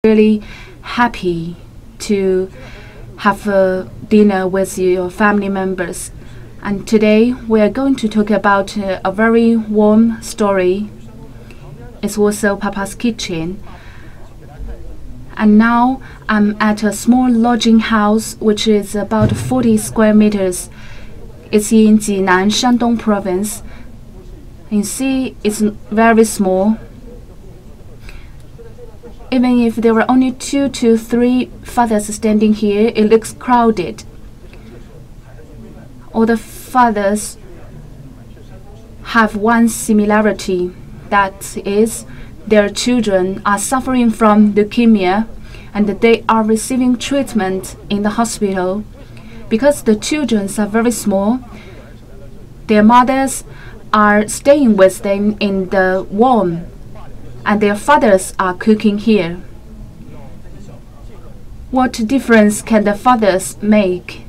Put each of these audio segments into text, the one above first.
really happy to have a dinner with your family members. And today we are going to talk about a very warm story. It's also Papa's kitchen. And now I'm at a small lodging house which is about 40 square meters. It's in Jinan, Shandong Province. You see, it's very small. Even if there were only 2 to 3 fathers standing here, it looks crowded. All the fathers have one similarity. That is, their children are suffering from leukemia and they are receiving treatment in the hospital. Because the children are very small, their mothers are staying with them in the warm, and their fathers are cooking here. What difference can the fathers make?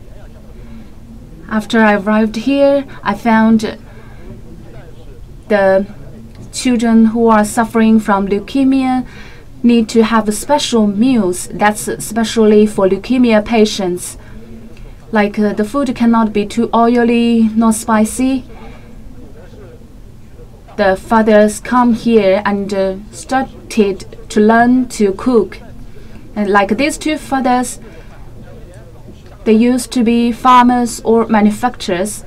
After I arrived here, I found the children who are suffering from leukemia need to have special meals that's especially for leukemia patients. Like the food cannot be too oily, not spicy. The fathers come here and started to learn to cook. And like these 2 fathers, they used to be farmers or manufacturers.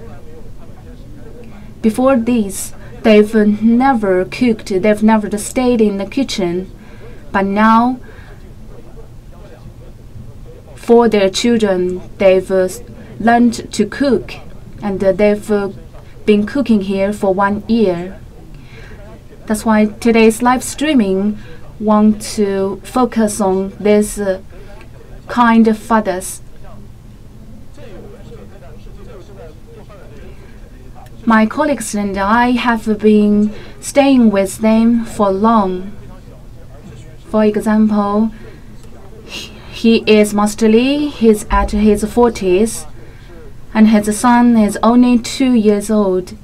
Before this, they've never cooked, they've never stayed in the kitchen. But now, for their children, they've learned to cook, and they've been cooking here for 1 year. That's why today's live streaming want to focus on this kind of fathers. My colleagues and I have been staying with them for long. For example, he is Master Lee, he's at his 40s, and his son is only 2 years old.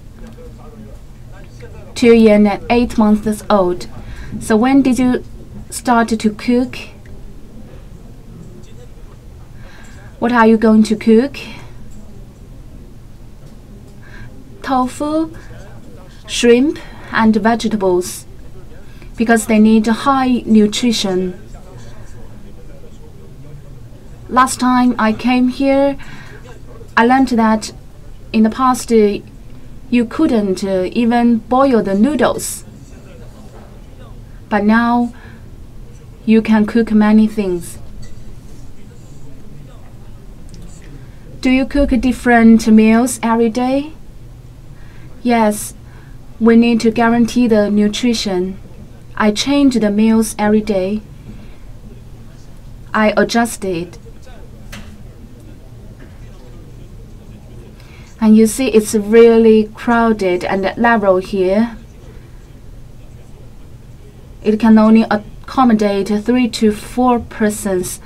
2 years and 8 months old. So when did you start to cook? What are you going to cook? Tofu, shrimp, and vegetables, because they need high nutrition. Last time I came here, I learned that in the past you couldn't even boil the noodles. But now you can cook many things. Do you cook different meals every day? Yes, we need to guarantee the nutrition. I change the meals every day. I adjust it. And you see, it's really crowded and level here. It can only accommodate 3 to 4 persons,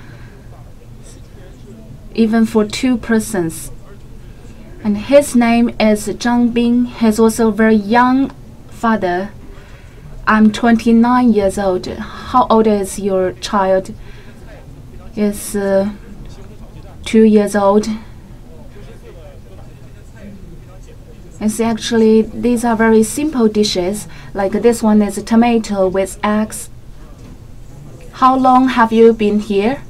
even for 2 persons. And his name is Zhang Bing. He's also a very young father. I'm 29 years old. How old is your child? Is 2 years old. It's actually, these are very simple dishes. Like this one is a tomato with eggs. How long have you been here?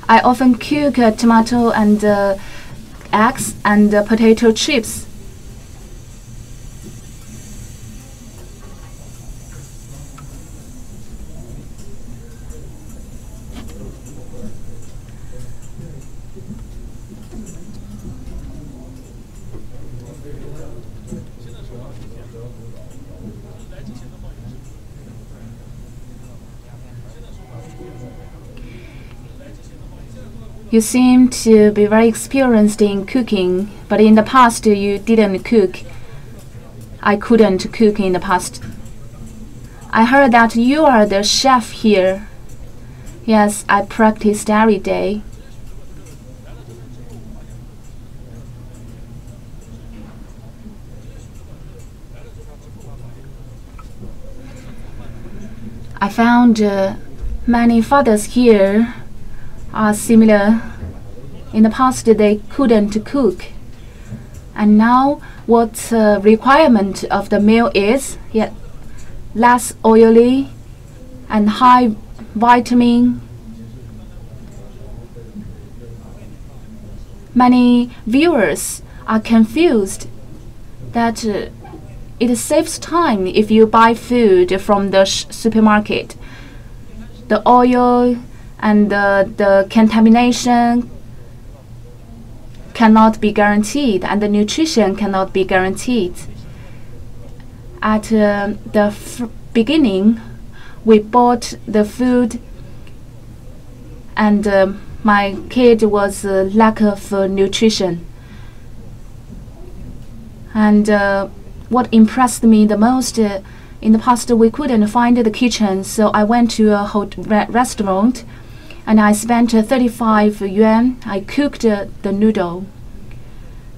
I often cook tomato and eggs and potato chips. You seem to be very experienced in cooking, but in the past you didn't cook. I couldn't cook in the past. I heard that you are the chef here. Yes, I practiced every day. I found many fathers here are similar. In the past, they couldn't cook. And now, what requirement of the meal is less oily and high vitamin. Many viewers are confused that it saves time if you buy food from the supermarket. The oil and the contamination cannot be guaranteed, and the nutrition cannot be guaranteed. At the beginning, we bought the food, and my kid was lack of nutrition. And what impressed me the most, in the past we couldn't find the kitchen, so I went to a restaurant and I spent 35 yuan. I cooked the noodle.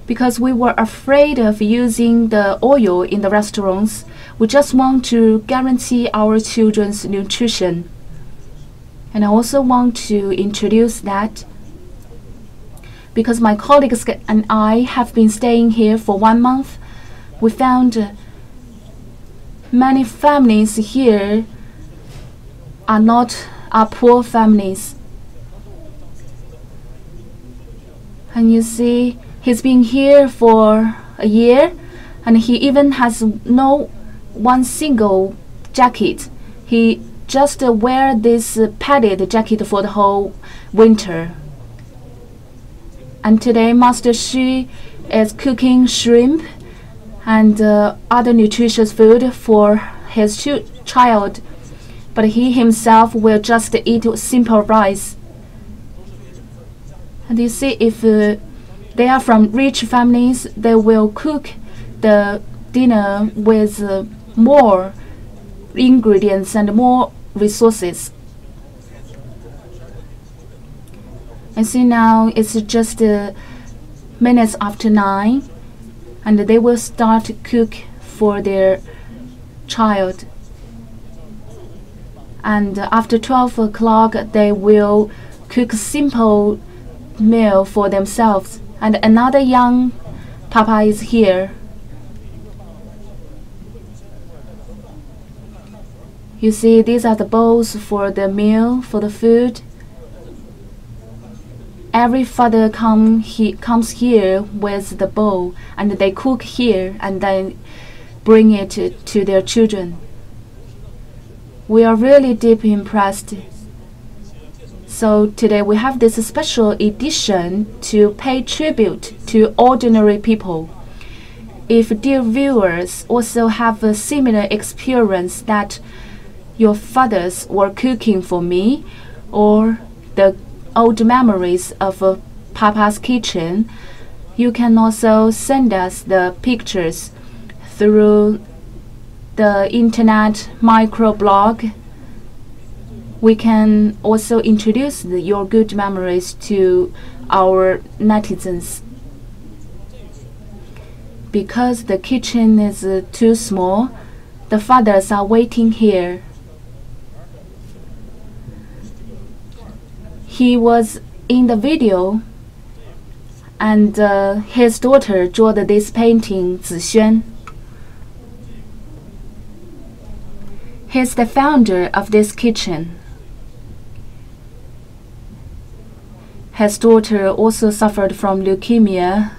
Because we were afraid of using the oil in the restaurants, we just want to guarantee our children's nutrition. And I also want to introduce that because my colleagues and I have been staying here for 1 month, we found many families here are poor families. And you see, he's been here for a year, and he even has no one single jacket. He just wear this padded jacket for the whole winter. And today, Master Xu is cooking shrimp and other nutritious food for his child, but he himself will just eat simple rice. And you see, if they are from rich families, they will cook the dinner with more ingredients and more resources. And see, now it's just minutes after 9, and they will start to cook for their child. And after 12 o'clock, they will cook simple meal for themselves. And another young papa is here. You see, these are the bowls for the meal, for the food. Every father comes here with the bowl, and they cook here and then bring it to their children. We are really deeply impressed. So today we have this special edition to pay tribute to ordinary people. If dear viewers also have a similar experience that your fathers were cooking for me, or the old memories of Papa's kitchen, you can also send us the pictures through the internet microblog. We can also introduce your good memories to our netizens. Because the kitchen is too small, the fathers are waiting here. He was in the video, and his daughter drew this painting, Zixuan. He's the founder of this kitchen. His daughter also suffered from leukemia,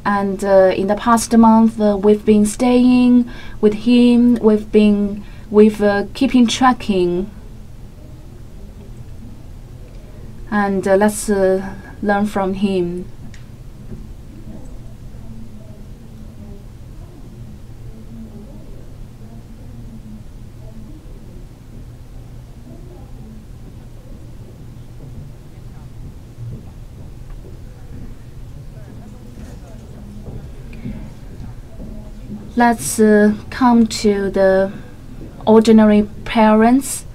and in the past month we've been staying with him. We've keeping tracking, and let's learn from him. Let's come to the ordinary parents.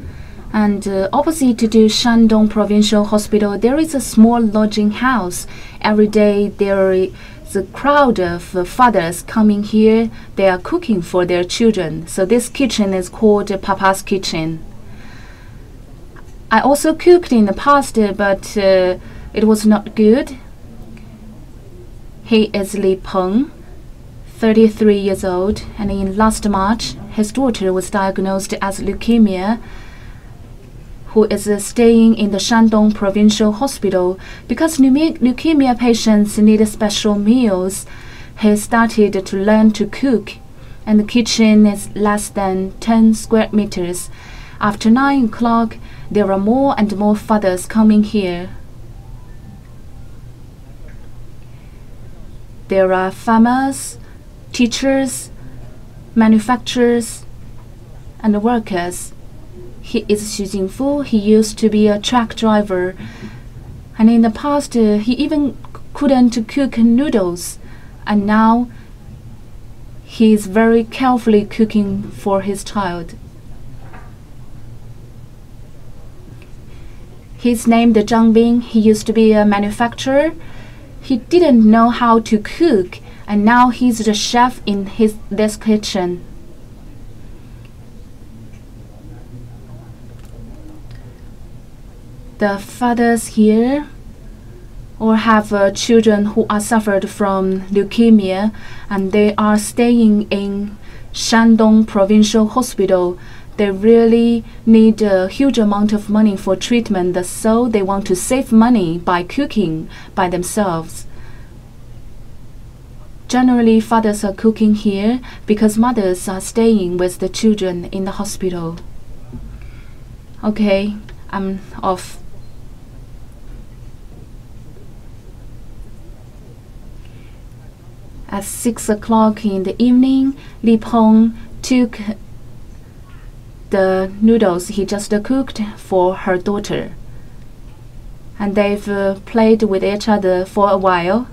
And opposite to Shandong Provincial Hospital, there is a small lodging house. Every day there the crowd of fathers coming here, they are cooking for their children. So this kitchen is called Papa's kitchen. I also cooked in the past, but it was not good. He is Peng, 33 years old, and in last March, his daughter was diagnosed as leukemia, who is staying in the Shandong Provincial Hospital. Because leukemia patients need special meals, he started to learn to cook, and the kitchen is less than 10 square meters. After 9 o'clock, there are more and more fathers coming here. There are farmers, teachers, manufacturers, and workers. He is Xu Jingfu. He used to be a truck driver, and in the past he even couldn't cook noodles, and now he is very carefully cooking for his child. He's named Zhang Bing. He used to be a manufacturer. He didn't know how to cook, and now he's the chef in this kitchen. The fathers here or have children who are suffered from leukemia, and they are staying in Shandong Provincial Hospital. They really need a huge amount of money for treatment, so they want to save money by cooking by themselves. Generally, fathers are cooking here because mothers are staying with the children in the hospital. Okay, I'm off. At 6 o'clock in the evening, Peng took the noodles he just cooked for her daughter, and they've played with each other for a while.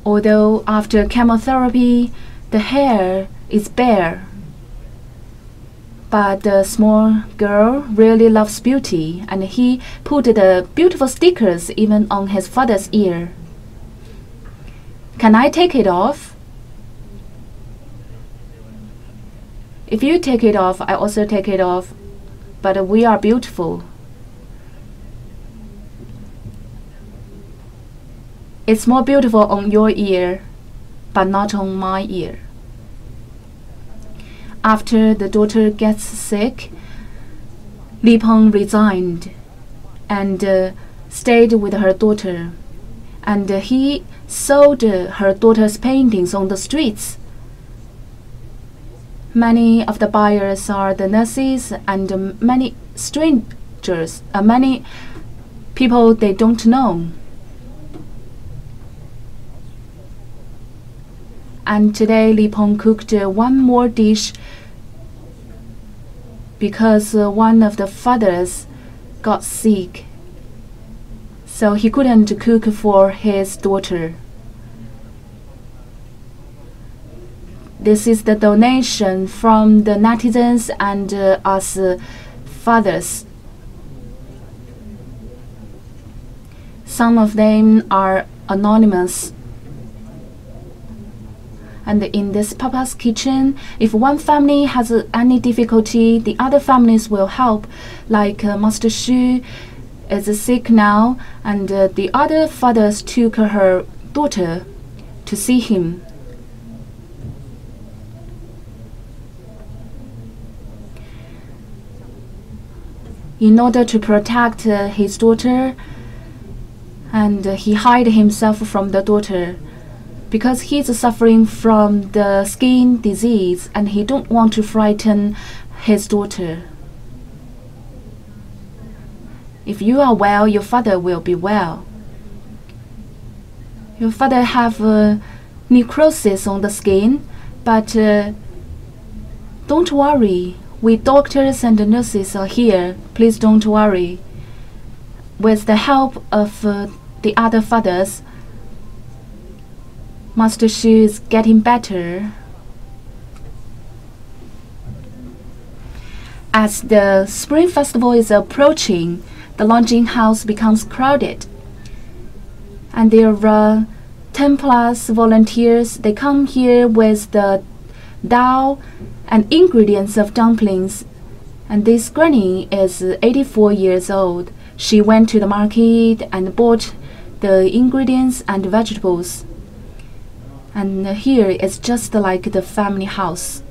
Although after chemotherapy the hair is bare, but the small girl really loves beauty, and he put the beautiful stickers even on his father's ear. Can I take it off? If you take it off, I also take it off, but we are beautiful. It's more beautiful on your ear, but not on my ear. After the daughter gets sick, Peng resigned and stayed with her daughter, and he sold her daughter's paintings on the streets. Many of the buyers are the nurses and many strangers, many people they don't know. And today Peng cooked one more dish because one of the fathers got sick, so he couldn't cook for his daughter. This is the donation from the netizens and us fathers. Some of them are anonymous. And in this Papa's kitchen, if one family has any difficulty, the other families will help. Like Master Xu is sick now, and the other fathers took her daughter to see him. In order to protect his daughter, and he hid himself from the daughter, because he's suffering from the skin disease and he don't want to frighten his daughter. If you are well, your father will be well. Your father have necrosis on the skin, but don't worry. We doctors and nurses are here. Please don't worry. With the help of the other fathers, Master Xu is getting better. As the Spring Festival is approaching, the lodging house becomes crowded. And there are 10+ volunteers. They come here with the dough and ingredients of dumplings. And this granny is 84 years old. She went to the market and bought the ingredients and vegetables. And here it's just like the family house.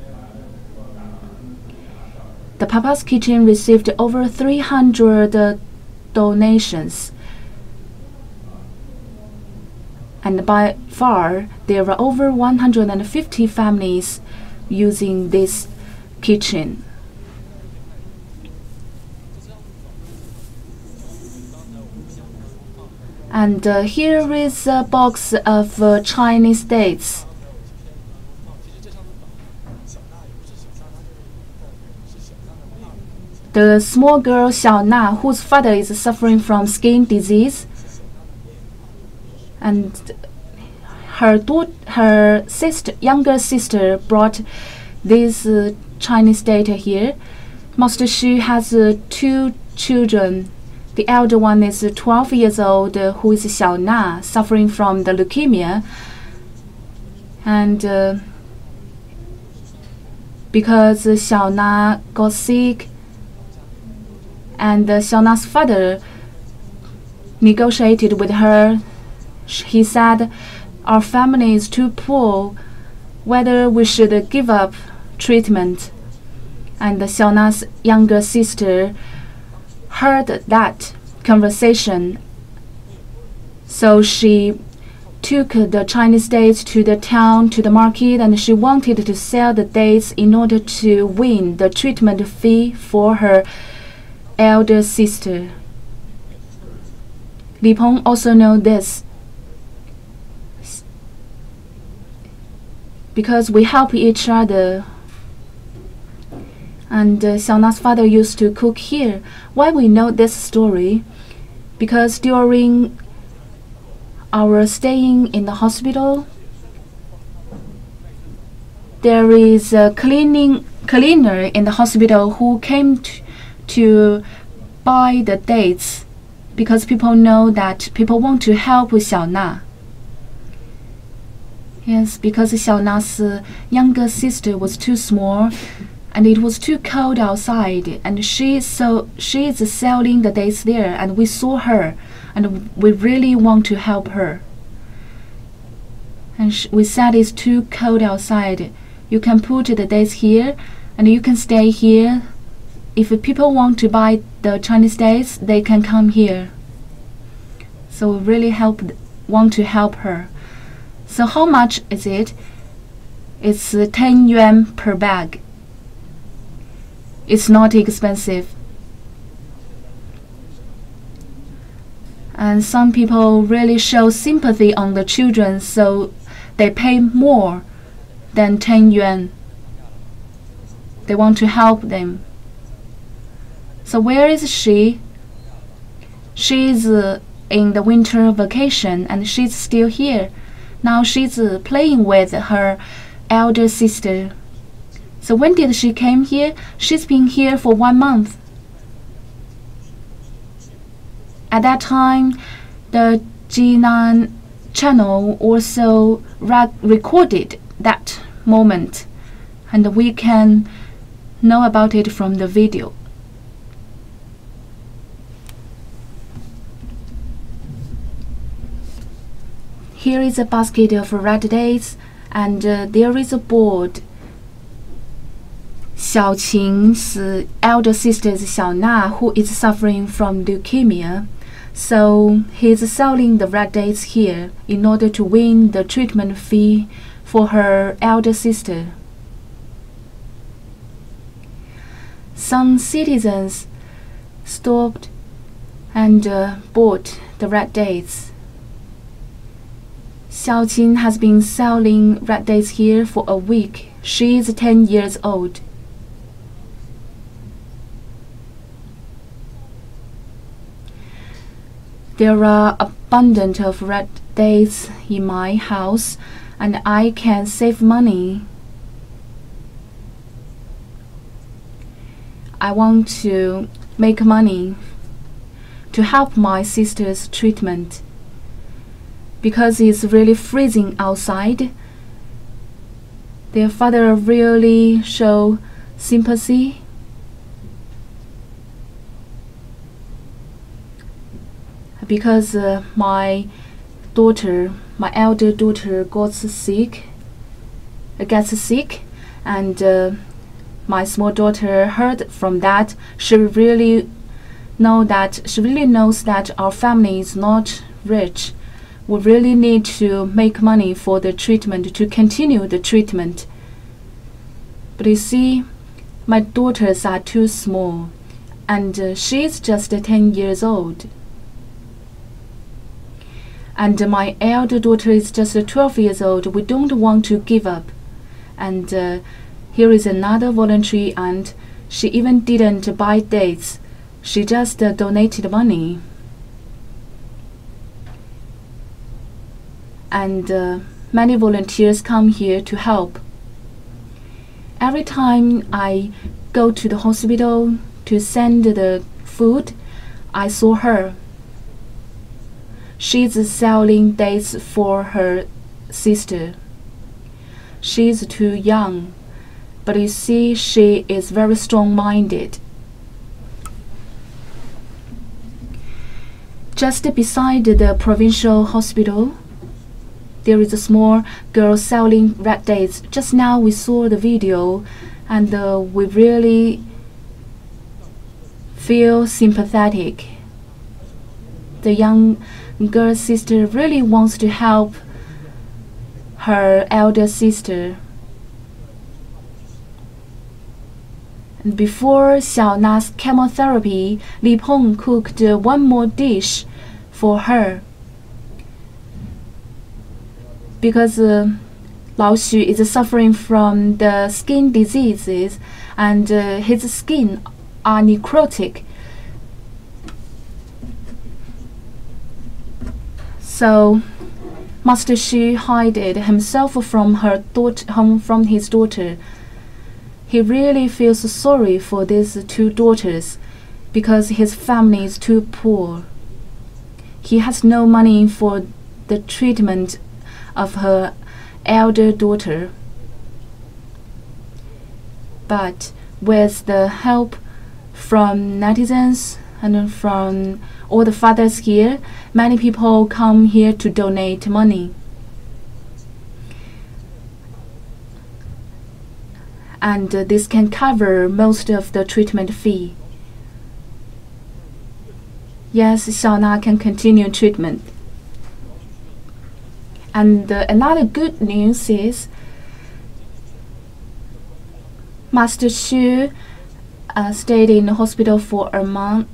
The Papa's Kitchen received over 300 donations. And by far, there are over 150 families using this kitchen. And here is a box of Chinese dates. The small girl Xiaona, whose father is suffering from skin disease, and her younger sister brought this Chinese date here. Master Xu has 2 children. The elder one is 12 years old, who is Xiaona, suffering from the leukemia. And because Xiaona got sick, and Xiaona's father negotiated with her, he said, "Our family is too poor, whether we should give up treatment." And Xiaona's younger sister heard that conversation, so she took the Chinese dates to the town, to the market, and she wanted to sell the dates in order to win the treatment fee for her elder sister. Li Peng also knows this, because we help each other. And Xiaona's father used to cook here. Why we know this story? Because during our staying in the hospital, there is a cleaner in the hospital who came to buy the dates, because people know that people want to help Xiaona. Yes, because Xiaona's younger sister was too small, and it was too cold outside, and she is selling the dates there, and we saw her, and we really want to help her. And we said it's too cold outside. You can put the dates here, and you can stay here. If people want to buy the Chinese dates, they can come here. So we really want to help her. So how much is it? It's 10 yuan per bag. It's not expensive. And some people really show sympathy on the children, so they pay more than 10 yuan. They want to help them. So where is she? She's in the winter vacation, and she's still here. Now she's playing with her elder sister. So when did she came here? She's been here for 1 month. At that time, the Jinan channel also recorded that moment, and we can know about it from the video. Here is a basket of red dates, and there is a board. Xiaoqing's elder sister is Xiaona, who is suffering from leukemia. So he's selling the red dates here in order to win the treatment fee for her elder sister. Some citizens stopped and bought the red dates. Xiaoqing has been selling red dates here for a week. She is 10 years old. There are abundant of red dates in my house, and I can save money. I want to make money to help my sister's treatment. Because it's really freezing outside, their father really show sympathy. Because my elder daughter gets sick, and my small daughter heard from that. She really knows that our family is not rich. We really need to make money for the treatment, to continue the treatment. But you see, my daughters are too small, and she's just 10 years old. And my elder daughter is just 12 years old. We don't want to give up. And here is another voluntary aunt. She even didn't buy dates. She just donated money. And many volunteers come here to help. Every time I go to the hospital to send the food, I saw her. She's selling dates for her sister. She's too young, but you see, she is very strong-minded. Just beside the provincial hospital, there is a small girl selling red dates. Just now we saw the video, and we really feel sympathetic. The young girl's sister really wants to help her elder sister. And before Xiaona's chemotherapy, Li Peng cooked one more dish for her. Because Lao Xu is suffering from the skin diseases, and his skin are necrotic. So Master Xu hid himself from his daughter. He really feels sorry for these two daughters because his family is too poor. He has no money for the treatment of her elder daughter. But with the help from netizens and from all the fathers here, many people come here to donate money. And this can cover most of the treatment fee. Yes, Xiaona can continue treatment. And another good news is Master Xu stayed in the hospital for a month.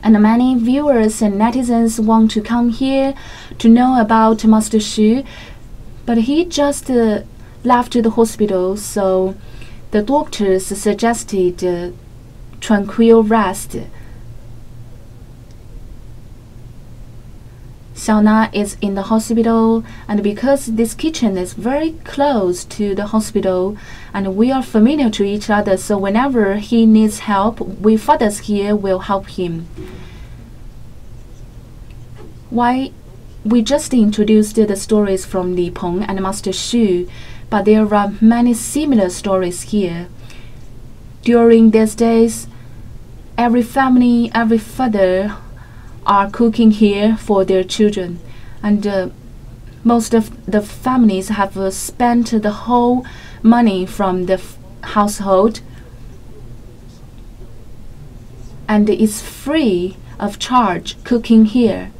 And many viewers and netizens want to come here to know about Master Xu, but he just left the hospital, so the doctors suggested tranquil rest. Xiaona is in the hospital, and because this kitchen is very close to the hospital and we are familiar to each other, so whenever he needs help, we fathers here will help him. Why? We just introduced the stories from Li Peng and Master Xu, but there are many similar stories here. During these days, every family, every father are cooking here for their children, and most of the families have spent the whole money from the household, and it's free of charge cooking here.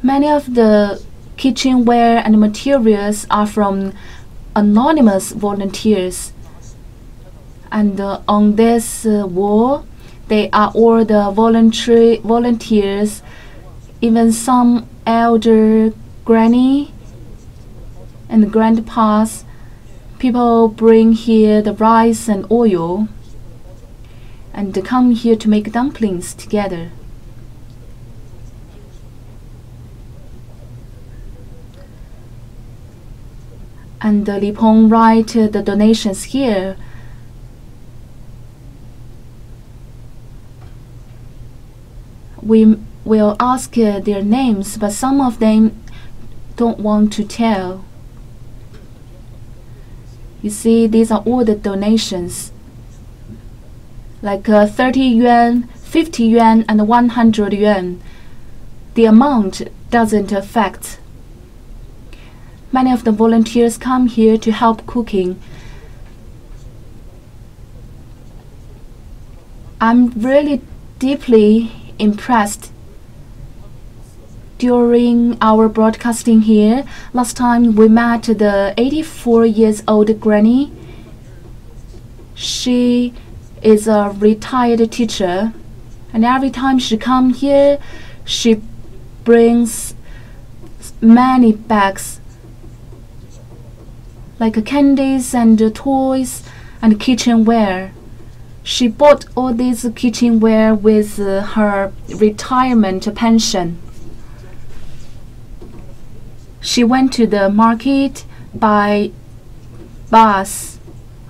Many of the kitchenware and materials are from anonymous volunteers, and on this wall they are all the volunteers, even some elder granny and grandpas. People bring here the rice and oil and come here to make dumplings together. And Li Peng write the donations here. we will ask their names, but some of them don't want to tell. You see, these are all the donations, like 30 yuan, 50 yuan, and 100 yuan. The amount doesn't affect. Many of the volunteers come here to help cooking. I'm really deeply impressed. During our broadcasting here, last time we met the 84 years old granny. She is a retired teacher, and every time she comes here, she brings many bags, like candies and toys and kitchenware. She bought all this kitchenware with her retirement pension. She went to the market by bus,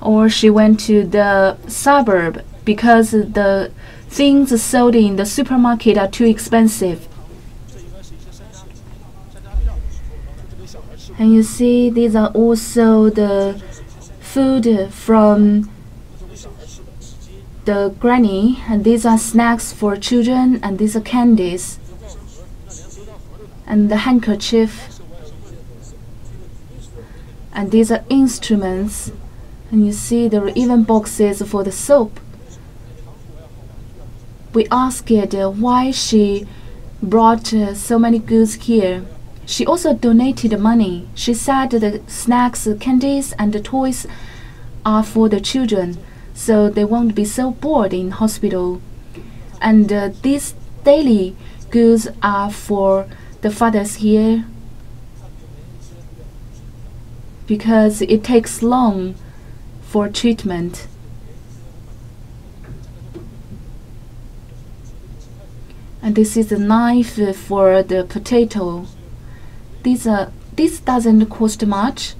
or she went to the suburb because the things sold in the supermarket are too expensive. And you see, these are also the food from the granny, and these are snacks for children, and these are candies, and the handkerchief, and these are instruments, and you see there are even boxes for the soap. We asked why she brought so many goods here. She also donated money. She said the snacks, candies, and the toys are for the children, so they won't be so bored in hospital. And these daily goods are for the fathers here, because it takes long for treatment. And this is a knife for the potato. This doesn't cost much,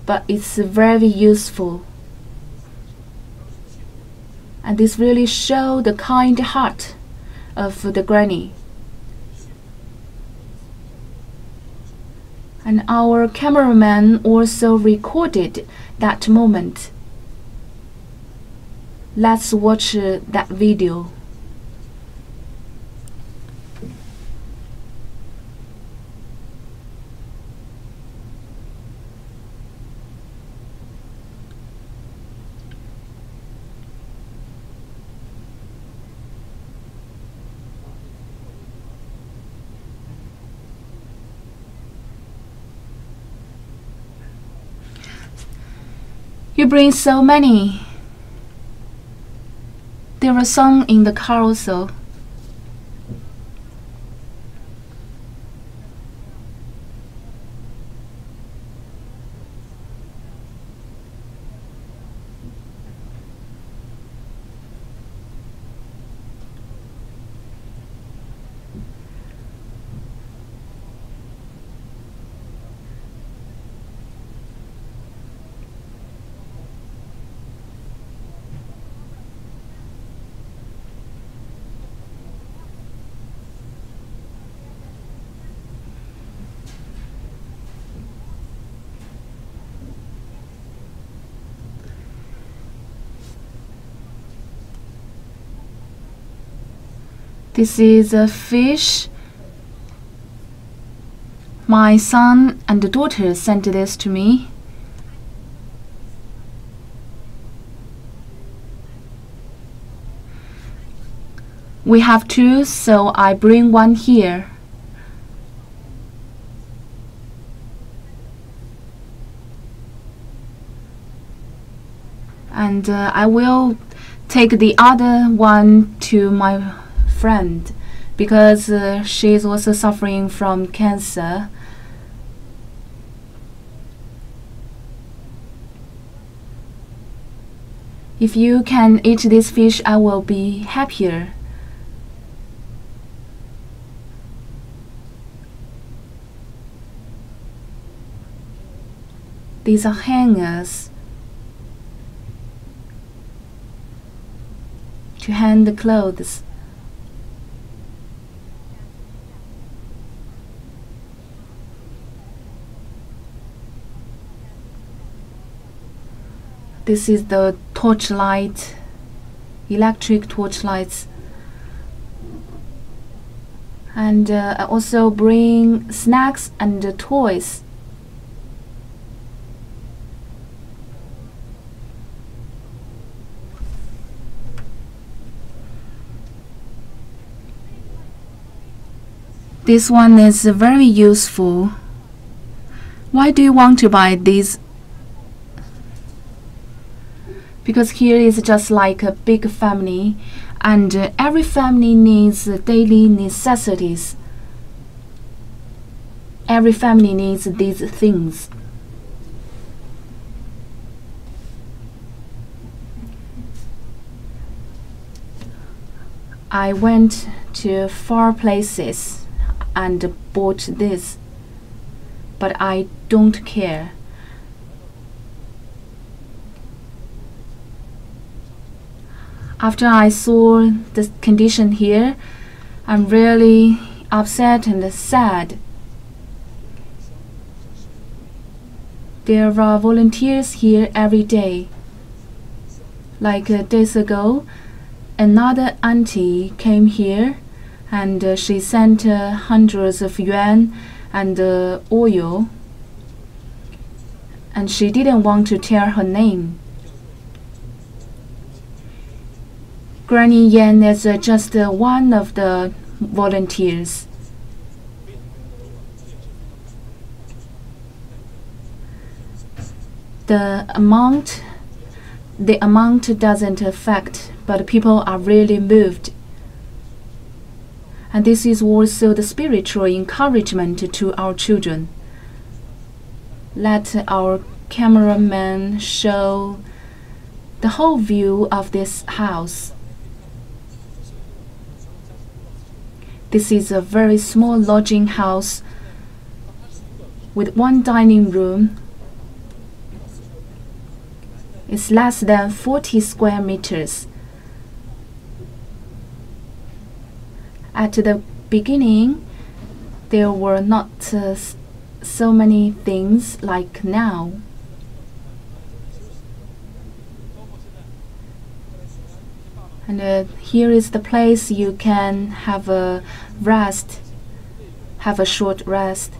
but it's very useful. And this really shows the kind heart of the granny. And our cameraman also recorded that moment. Let's watch that video. You bring so many. There are some in the car also. This is a fish. My son and daughter sent this to me. We have two, so I bring one here. And I will take the other one to my friend, because she is also suffering from cancer. If you can eat this fish, I will be happier. These are hangers. to hang the clothes. This is the torchlight, electric torchlights. And I also bring snacks and toys. This one is very useful. Why do you want to buy these? Because here is just like a big family, and every family needs daily necessities. Every family needs these things. I went to far places and bought this, but I don't care. After I saw the condition here, I'm really upset and sad. There are volunteers here every day. Like days ago, another auntie came here and she sent hundreds of yuan and oil, and she didn't want to tell her name. Granny Yan is just one of the volunteers. The amount doesn't affect, but people are really moved. And this is also the spiritual encouragement to our children. Let our cameraman show the whole view of this house. This is a very small lodging house with one dining room. It's less than 40 square meters. At the beginning, there were not so many things like now. And here is the place you can have a rest, have a short rest.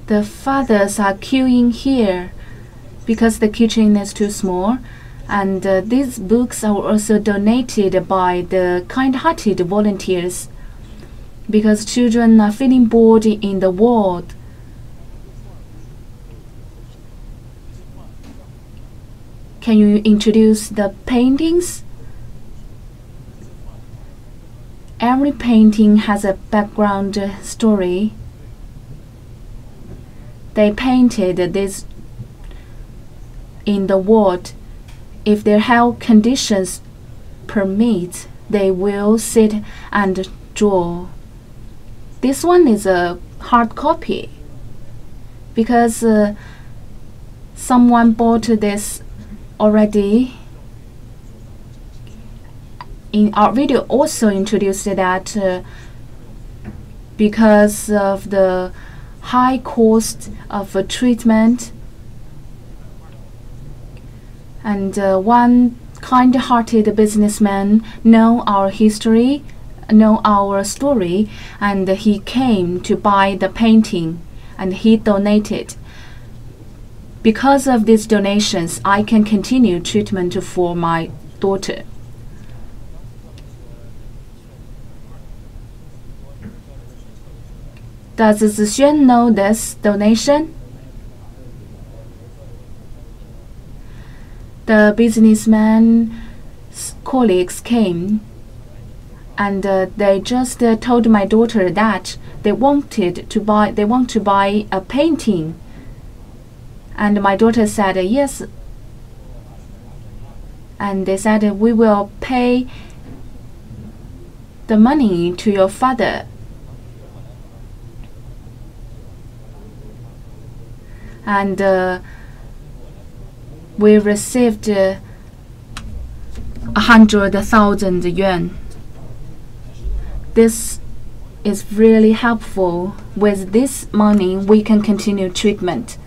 The fathers are queuing here because the kitchen is too small, and these books are also donated by the kind-hearted volunteers because children are feeling bored in the world. Can you introduce the paintings? Every painting has a background story. They painted this in the world. If their health conditions permit, they will sit and draw. This one is a hard copy because someone bought this already. In our video also introduced that because of the high cost of treatment, and one kind-hearted businessman know our history, know our story, and he came to buy the painting and he donated. Because of these donations, I can continue treatment for my daughter. Does Zixuan know this donation? The businessman's colleagues came and they just told my daughter that they want to buy a painting. And my daughter said yes. And they said, we will pay the money to your father. And we received 100,000 yuan. This is really helpful. With this money, we can continue treatment.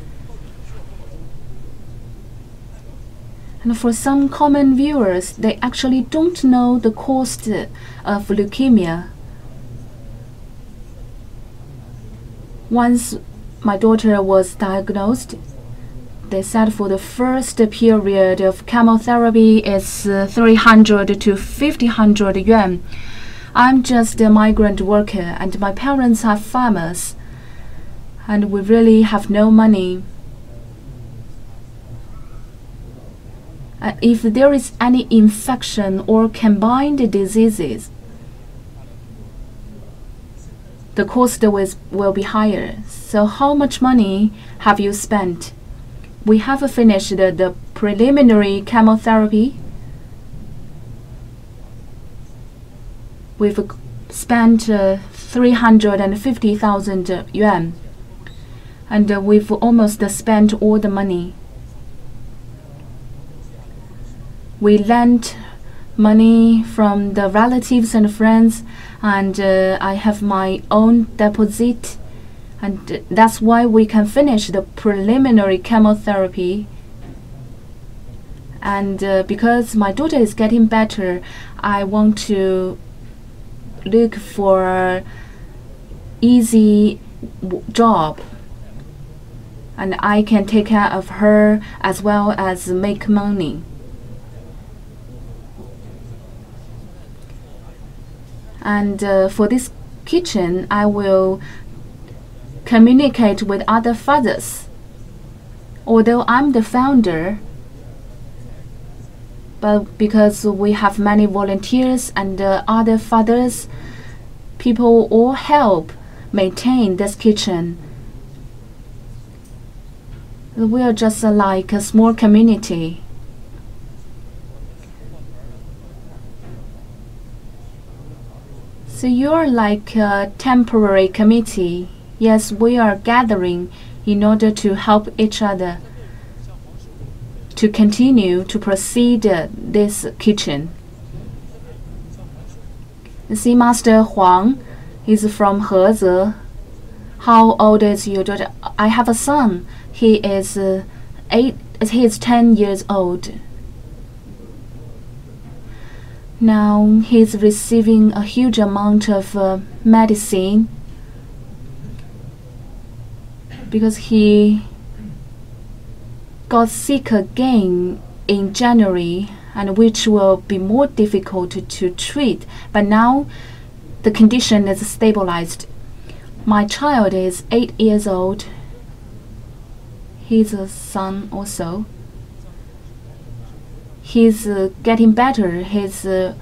And for some common viewers, they actually don't know the cost of leukemia. Once my daughter was diagnosed, they said for the first period of chemotherapy is 300 to 500 yuan. I'm just a migrant worker and my parents are farmers, and we really have no money. If there is any infection or combined diseases, the cost will be higher. So how much money have you spent? We have finished the preliminary chemotherapy. We've spent 350,000 yuan, and we've almost spent all the money. We lent money from the relatives and friends, and I have my own deposit, and that's why we can finish the preliminary chemotherapy. And because my daughter is getting better, I want to look for easy job, and I can take care of her as well as make money. And for this kitchen, I will communicate with other fathers. Although I'm the founder, but because we have many volunteers and other fathers, people all help maintain this kitchen. We are just like a small community. So you're like a temporary committee. Yes, we are gathering in order to help each other to continue to proceed this kitchen. You see, Master Huang is from Heze. How old is your daughter? I have a son. He is 10 years old. Now he's receiving a huge amount of medicine because he got sick again in January, and which will be more difficult to treat. But now the condition is stabilized. My child is 8 years old. He's a son also. He's getting better. He's in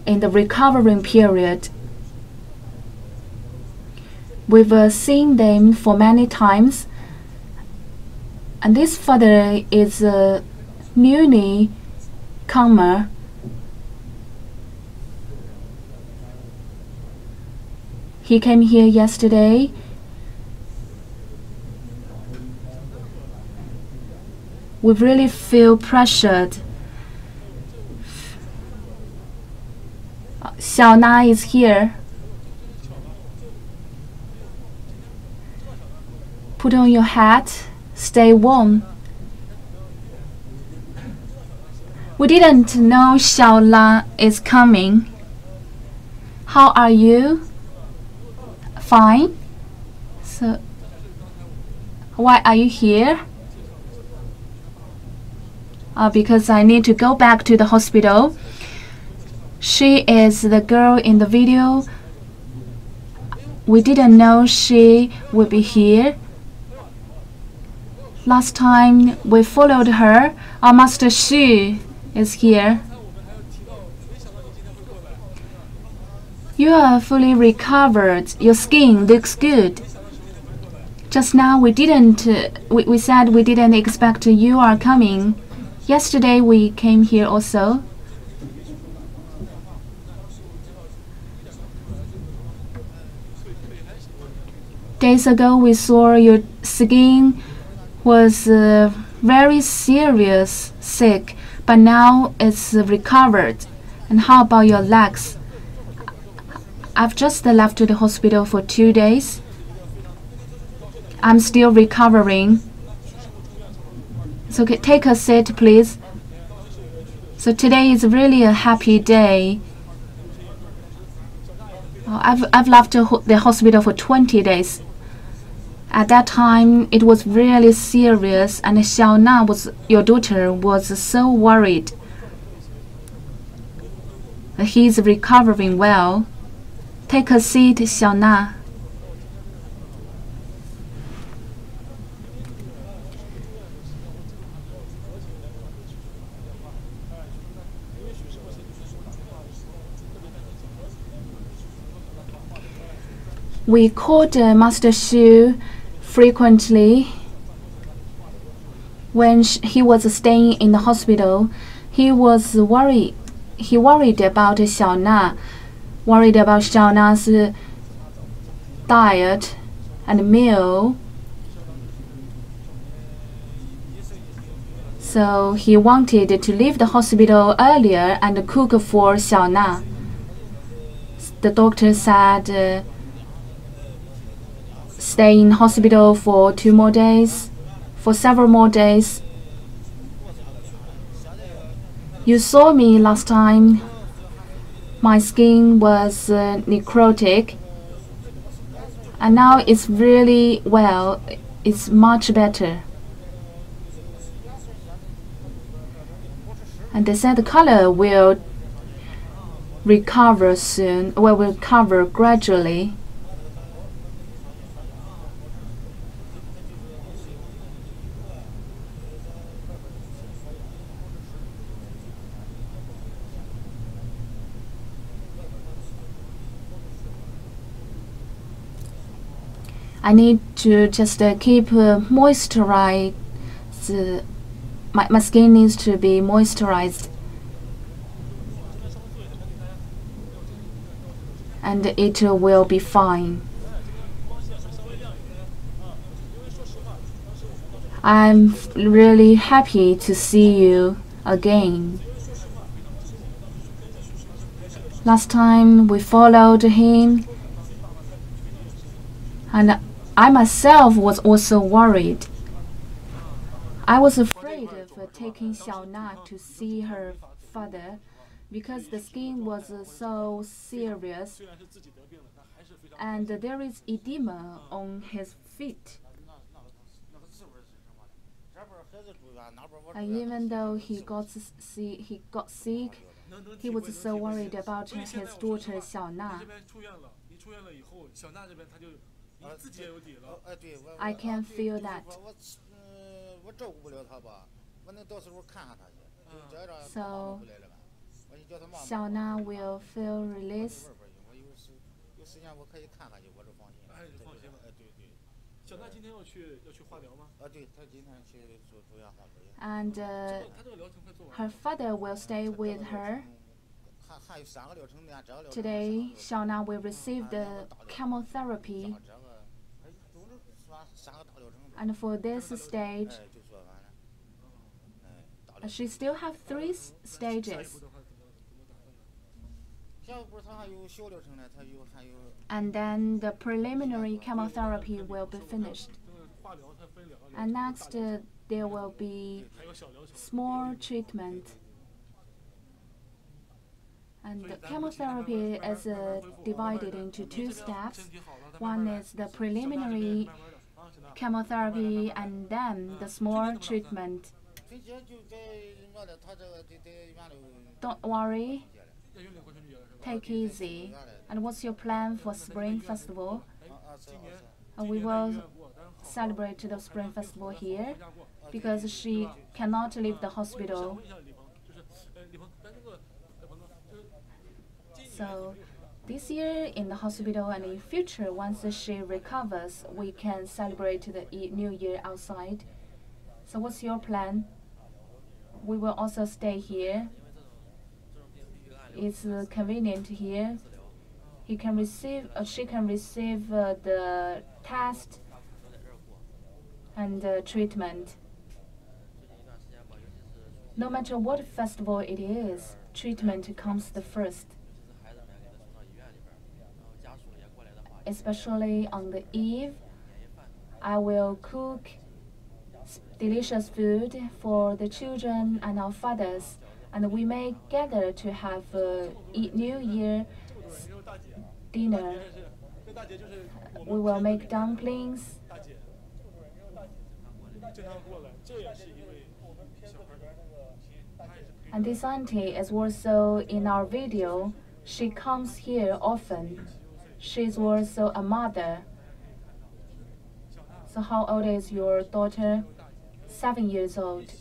the recovering period. We've seen them for many times. And this father is a newly comer. He came here yesterday. We really feel pressured. Xiao Na is here. Put on your hat. Stay warm. We didn't know Xiao La is coming. How are you? Fine. So, why are you here? Because I need to go back to the hospital. She is the girl in the video. We didn't know she would be here. Last time we followed her, our Master Xu is here. You are fully recovered. Your skin looks good. Just now we said we didn't expect you are coming. Yesterday we came here also. Days ago we saw your skin was very serious sick, but now it's recovered. And how about your legs? I've just left the hospital for 2 days. I'm still recovering. So take a seat, please. So today is really a happy day. I've left the hospital for 20 days. At that time, it was really serious, and Xiaona, your daughter, was so worried. He's recovering well. Take a seat, Xiaona. We called Master Xu frequently. When he was staying in the hospital, he was worried. He worried about Xiaona, worried about Xiaona's diet and meal. So he wanted to leave the hospital earlier and cook for Xiaona. The doctor said, stay in hospital for 2 more days, for several more days. You saw me last time. My skin was necrotic, and now it's really well. It's much better. And they said the color will recover soon, will recover gradually. I need to just keep moisturized. My skin needs to be moisturized, and it will be fine. I'm really happy to see you again. Last time we followed him, and I myself was also worried. I was afraid of taking Xiaona to see her father because the skin was so serious, and there is edema on his feet. And even though he got sick, he was so worried about his daughter Xiaona. I can feel that. So Xiaona will feel release. And her father will stay with her. Today, Xiaona will receive the chemotherapy. And for this stage, she still have 3 stages. And then the preliminary chemotherapy will be finished. And next, there will be small treatment. And the chemotherapy is divided into 2 steps. One is the preliminary chemotherapy, and then the small treatment. Don't worry. Take easy. And what's your plan for Spring Festival? We will celebrate the Spring Festival here because she cannot leave the hospital. So this year in the hospital, and in future, once she recovers, we can celebrate the New Year outside. So what's your plan? We will also stay here. It's convenient here. She can receive the test and treatment. No matter what festival it is, treatment comes the first. Especially on the eve, I will cook delicious food for the children and our fathers, and we may gather to have New Year dinner. We will make dumplings. And this auntie is also in our video. She comes here often. She's also a mother. So how old is your daughter? 7 years old.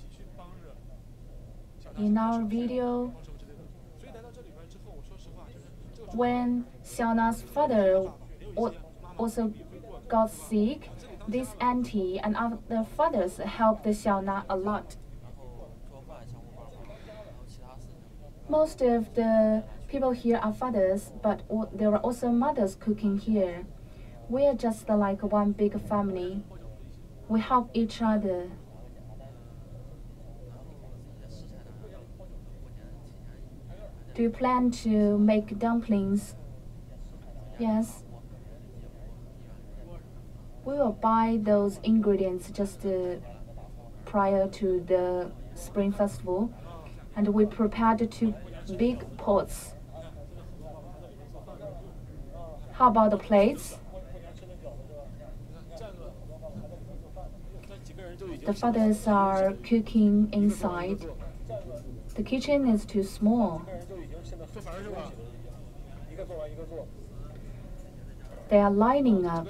In our video, when Xiaona's father also got sick, this auntie and other fathers helped Xiaona a lot. Most of the people here are fathers, but there are also mothers cooking here. We are just like one big family. We help each other. Do you plan to make dumplings? Yes. We will buy those ingredients just prior to the Spring Festival, and we prepared 2 big pots. How about the plates? The fathers are cooking inside. The kitchen is too small. They are lining up.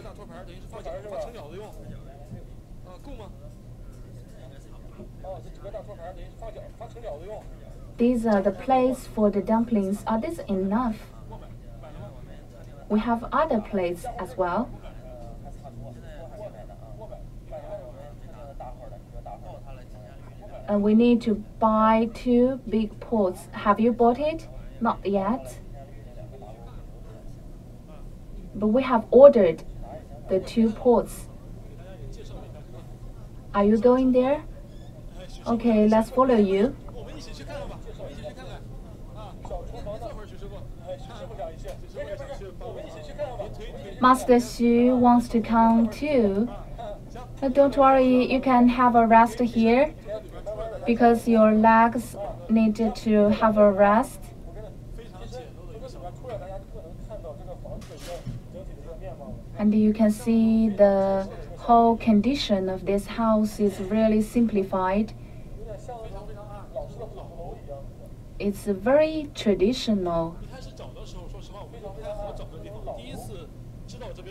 These are the plates for the dumplings. Are these enough? We have other plates as well. And we need to buy 2 big pots. Have you bought it? Not yet. But we have ordered the 2 pots. Are you going there? Okay, let's follow you. Master Xu wants to come too. Don't worry, you can have a rest here because your legs need to have a rest. And you can see the whole condition of this house is really simplified. It's very traditional.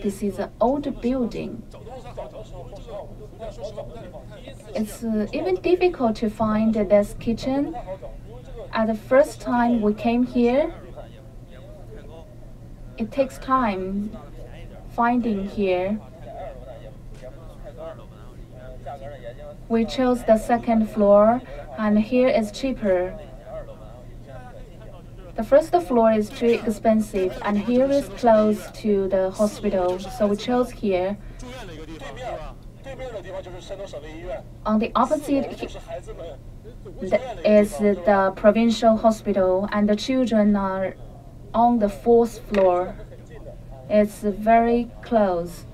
This is an old building. It's even difficult to find this kitchen. At the first time we came here, it takes time finding here. We chose the 2nd floor, and here is cheaper. The first floor is too expensive, and here is close to the hospital, so we chose here. On the opposite is the provincial hospital, and the children are on the 4th floor. It's very close.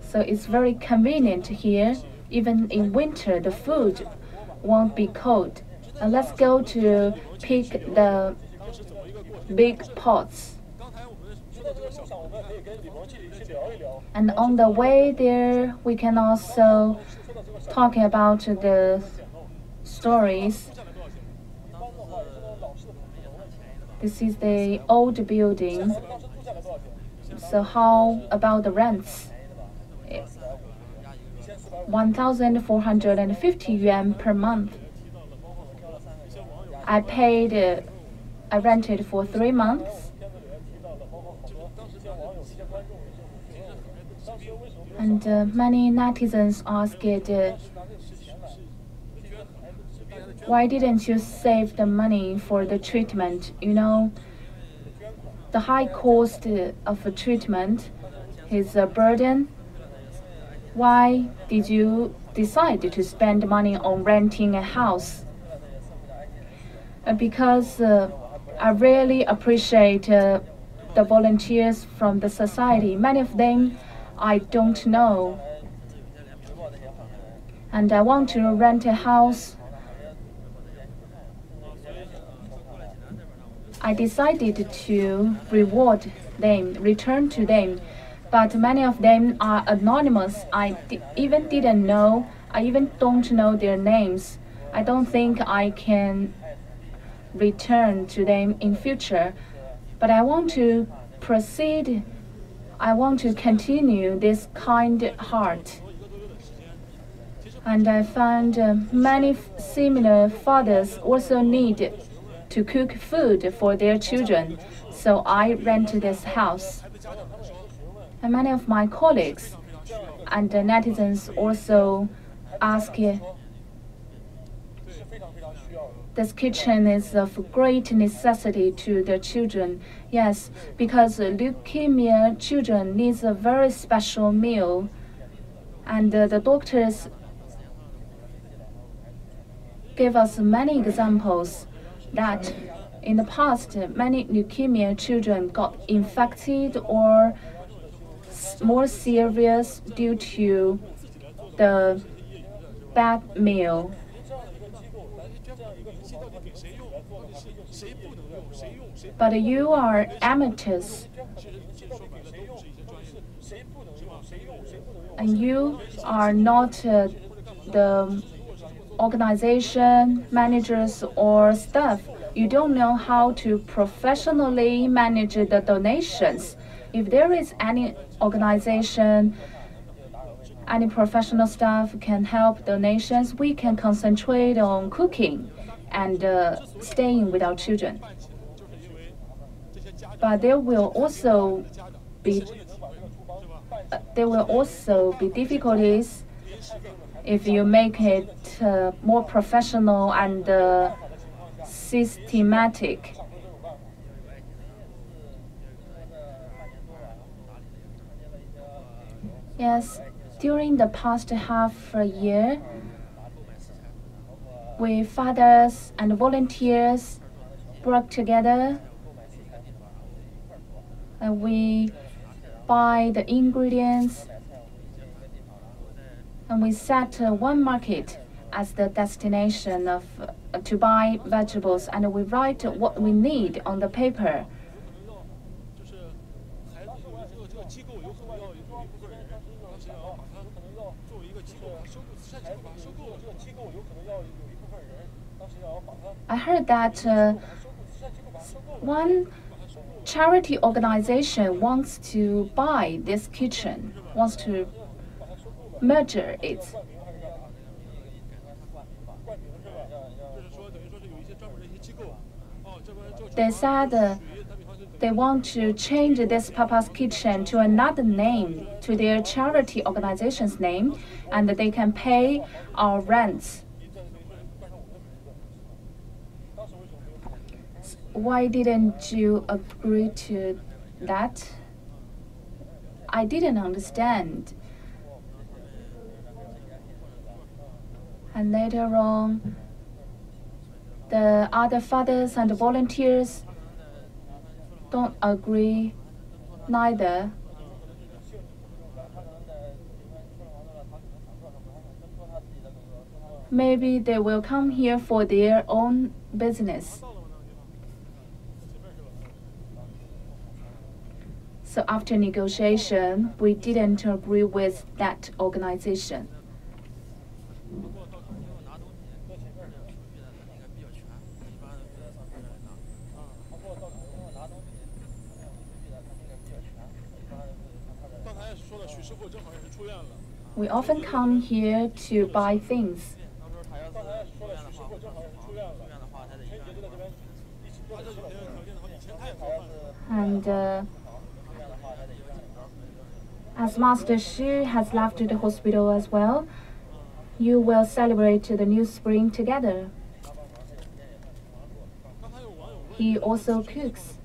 So it's very convenient here. Even in winter, the food won't be cold. Let's go to pick the big pots. And on the way there, we can also talk about the stories. This is the old building. So how about the rents? 1,450 yuan per month. I rented for 3 months. And many netizens asked, why didn't you save the money for the treatment? You know, the high cost of a treatment is a burden. Why did you decide to spend money on renting a house. Because I really appreciate the volunteers from the society. Many of them I don't know. And I want to rent a house. I decided to reward them, return to them, but many of them are anonymous. I even didn't know, I even don't know their names. I don't think I can return to them in future, but I want to proceed. I want to continue this kind heart. And I found many similar fathers also need to cook food for their children, so I rented this house. And many of my colleagues and netizens also ask, this kitchen is of great necessity to the children. Yes, because leukemia children needs a very special meal, and the doctors gave us many examples that in the past many leukemia children got infected or more serious due to the bad meal. But you are amateurs, and you are not the organization managers or staff. You don't know how to professionally manage the donations. If there is any organization, any professional staff can help donations, we can concentrate on cooking and staying with our children. But there will also be difficulties if you make it more professional and systematic. Yes, during the past half a year, we fathers and volunteers work together, and we buy the ingredients, and we set one market as the destination of to buy vegetables, and we write what we need on the paper. I heard that one charity organization wants to buy this kitchen, wants to merger it. They said they want to change this Papa's Kitchen to another name, to their charity organization's name, and they can pay our rents. Why didn't you agree to that? I didn't understand. And later on, the other fathers and volunteers don't agree neither. Maybe they will come here for their own business. So after negotiation, we didn't agree with that organization. We often come here to buy things. And as Master Shi has left the hospital as well, you will celebrate the new spring together. He also cooks.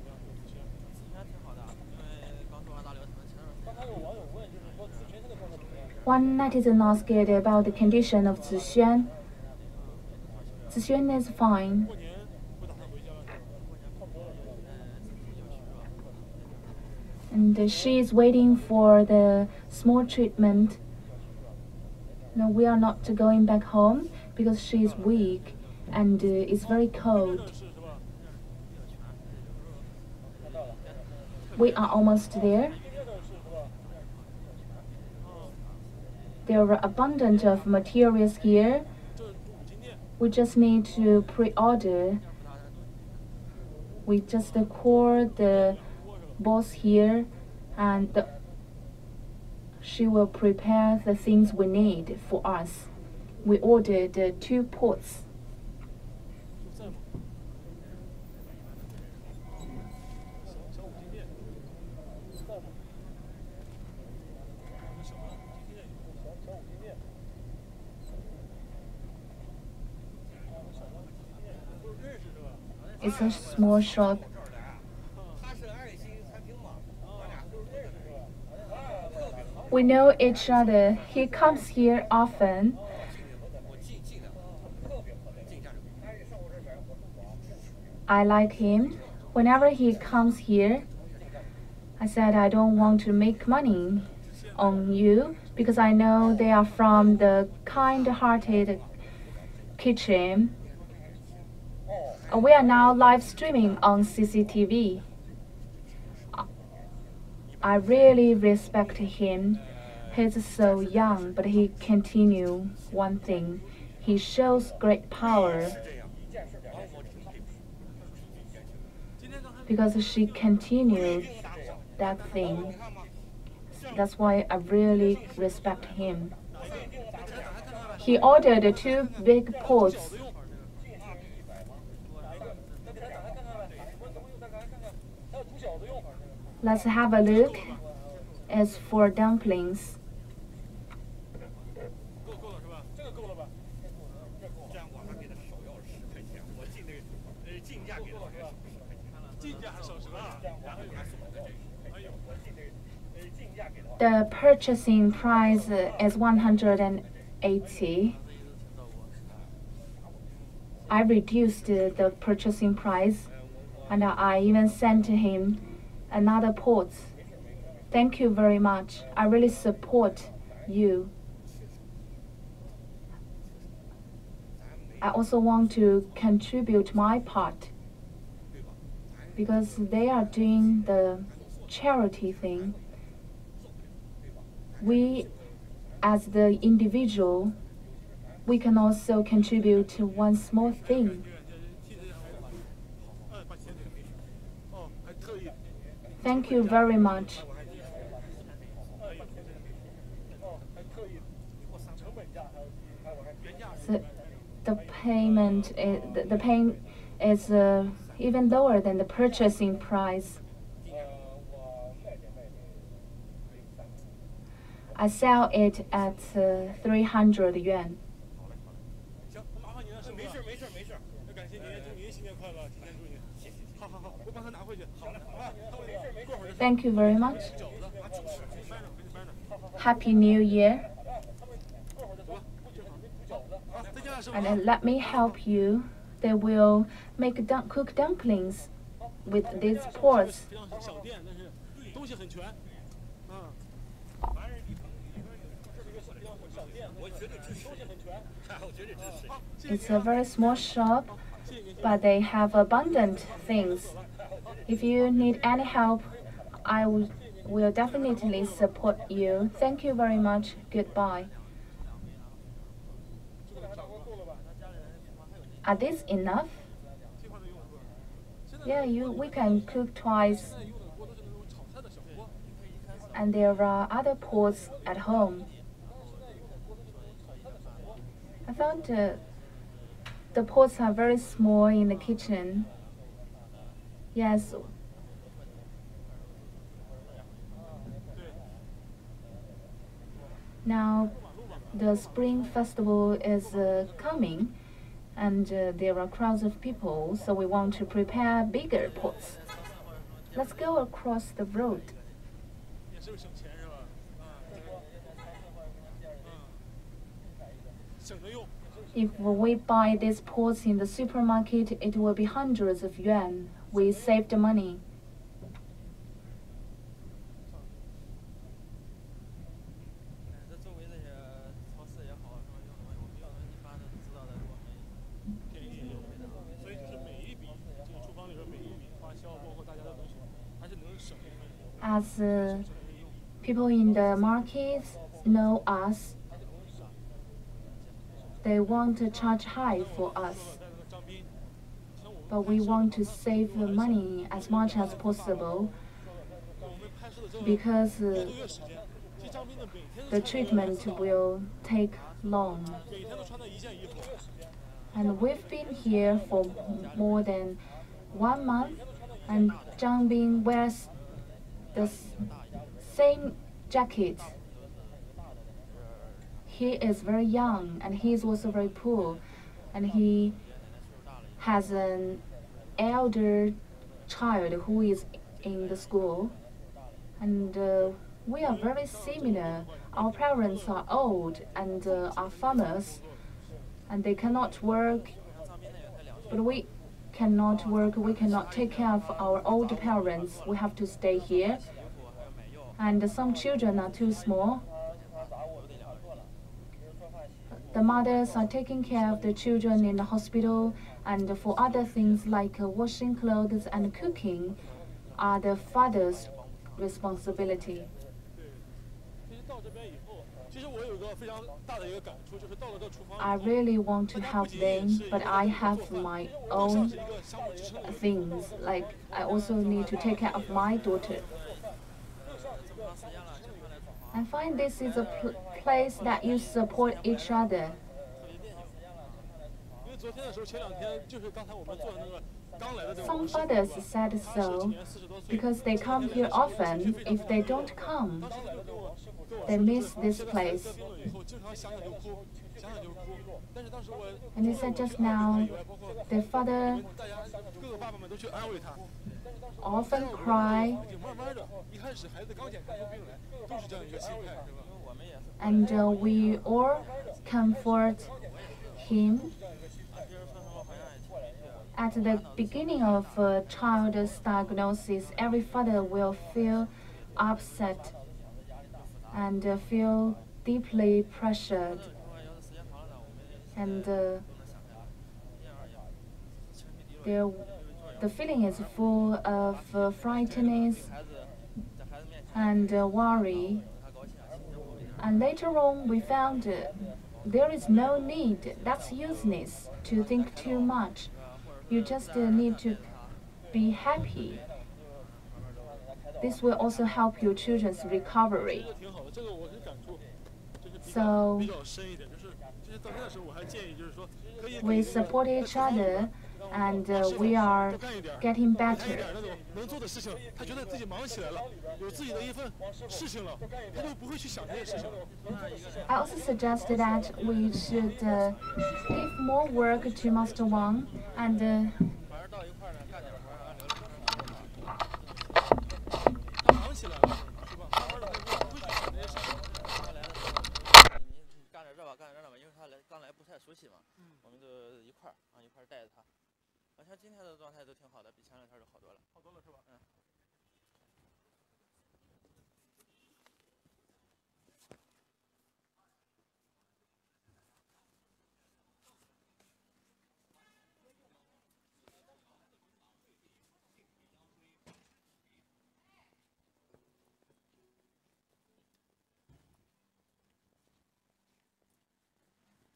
One netizen asked about the condition of Zixuan. Zixuan is fine. And she is waiting for the small treatment. No, we are not going back home because she is weak and it's very cold. We are almost there. There are abundant of materials here. We just need to pre-order. We just call the boss here and she will prepare the things we need for us. We ordered 2 pots. It's a small shop. We know each other. He comes here often. I like him. Whenever he comes here, I said I don't want to make money on you because I know they are from the kind-hearted kitchen. We are now live streaming on CCTV. I really respect him. He's so young, but he continues one thing. He shows great power. Because she continued that thing. That's why I really respect him. He ordered 2 big pots. Let's have a look. It's for dumplings. The purchasing price is 180. I reduced the purchasing price and I even sent him another pot. Thank you very much. I really support you. I also want to contribute my part because they are doing the charity thing. We, as the individual, we can also contribute to one small thing. Thank you very much. So the payment is even lower than the purchasing price. I sell it at 300 yuan. Thank you very much. Happy New Year. And then let me help you. They will make cook dumplings with these pots. It's a very small shop, but they have abundant things. If you need any help, I will definitely support you. Thank you very much. Goodbye. Are these enough? Yeah, we can cook twice. And there are other pots at home. I found the pots are very small in the kitchen. Yes. Now, the Spring Festival is coming, and there are crowds of people, so we want to prepare bigger pots. Let's go across the road. If we buy these pots in the supermarket, it will be hundreds of yuan. We saved money. As people in the markets know us, they want to charge high for us. But we want to save the money as much as possible because the treatment will take long. And we've been here for more than 1 month, and Zhang Bin wears the same jacket. He is very young, and he is also very poor, and he has an elder child who is in the school, and we are very similar. Our parents are old and are farmers, and they cannot work, but we cannot work, we cannot take care of our old parents. We have to stay here, and some children are too small. The mothers are taking care of the children in the hospital, and for other things like washing clothes and cooking are the father's responsibility. I really want to help them, but I have my own things. Like, I also need to take care of my daughter. I find this is a place that you support each other. Some fathers said so because they come here often. If they don't come, they miss this place. And he said just now, their father often cry, and we all comfort him. At the beginning of a child's diagnosis, every father will feel upset and feel deeply pressured, and the feeling is full of frightenness and worry. And later on, we found there is no need. That's useless to think too much. You just need to be happy. This will also help your children's recovery. So we support each other, and we are getting better. I also suggest that we should give more work to Master Wang, and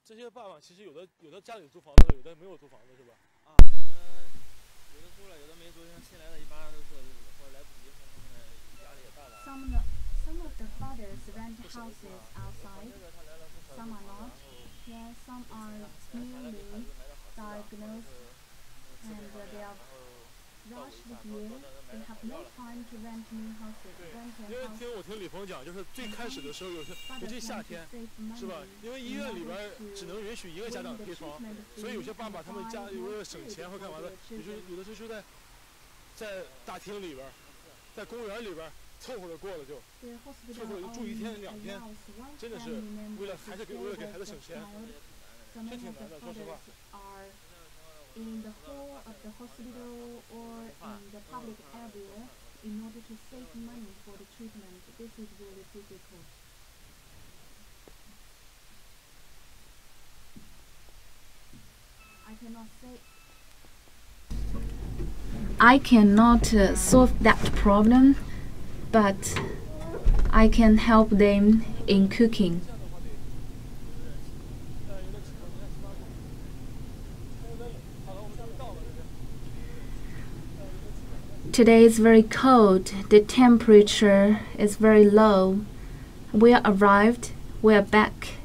这些爸爸其实有的家里租房子，有的没有租房子，是吧？啊，有的租了，有的没租。像新来的，一般都是或者来不及，或者压力也大了。Some of the fathers rent houses outside. Some are not. Yeah, some are newly diagnosed, and they are rushed here. They have no time to rent new houses. 因为我听李鹏讲，就是最开始的时候，尤其夏天，是吧？因为医院里边只能允许一个家长贴床，所以有些爸爸他们家为了省钱或干嘛的，有的时候就在大厅里边，在公园里边凑合着过了就，凑合住1天2天，真的是为了给孩子省钱。So many of the fathers are in the hall of the hospital or in the public area in order to save money for the treatment. This is really difficult. I cannot solve that problem, but I can help them in cooking. Today is very cold. The temperature is very low. We arrived. We are back.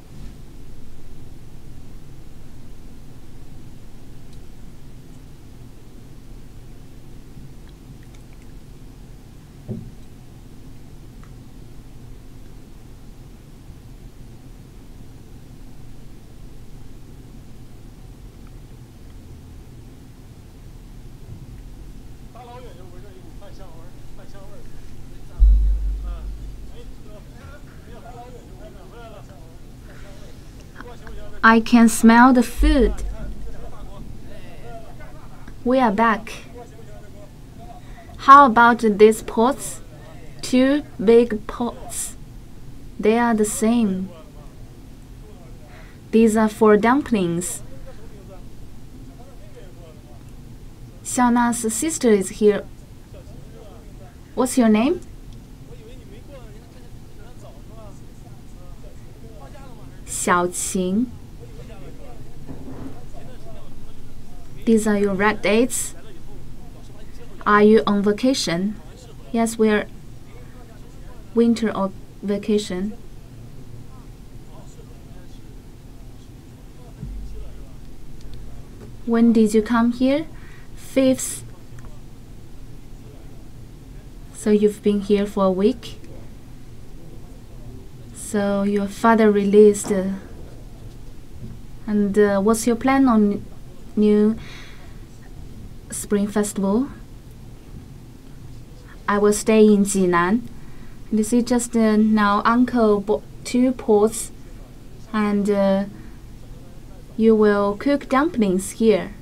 I can smell the food. We are back. How about these pots? 2 big pots. They are the same. These are for dumplings. Xiaona's sister is here. What's your name? Xiaoqing. These are your red dates. Are you on vacation? Yes, we're winter or vacation. When did you come here? 5th. So you've been here for a week? So your father released. And what's your plan on New Spring Festival? I will stay in Jinan. You see, just now Uncle bought 2 pots, and you will cook dumplings here.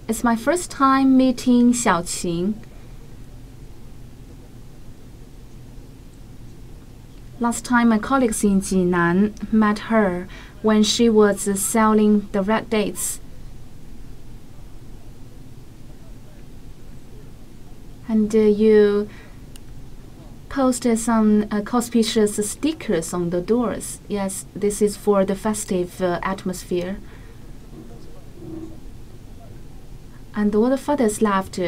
It's my first time meeting Xiaoqing. Last time my colleagues in Jinan met her when she was selling the red dates. And you posted some conspicuous stickers on the doors. Yes, this is for the festive atmosphere. And all the fathers laughed.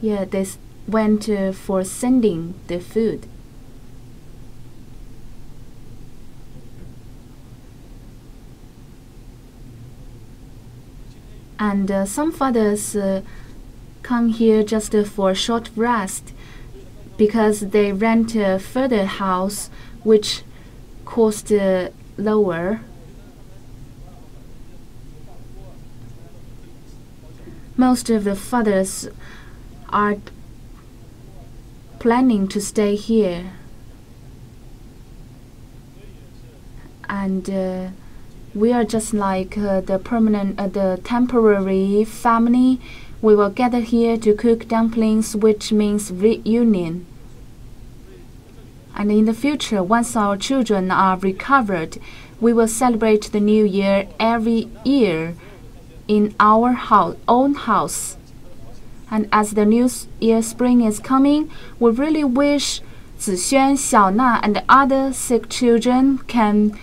Yeah, they went for sending the food. And some fathers come here just for a short rest because they rent a further house which cost lower. Most of the fathers are planning to stay here, and we are just like the temporary family. We will gather here to cook dumplings, which means reunion. And in the future, once our children are recovered, we will celebrate the New Year every year in our own house. And as the New Year spring is coming, we really wish Zixuan, Xiaona, and other sick children can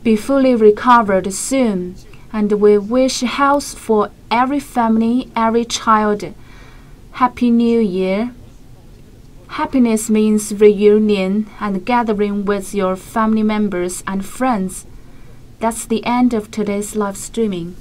be fully recovered soon. And we wish health for every family, every child. Happy New Year. Happiness means reunion and gathering with your family members and friends. That's the end of today's live streaming.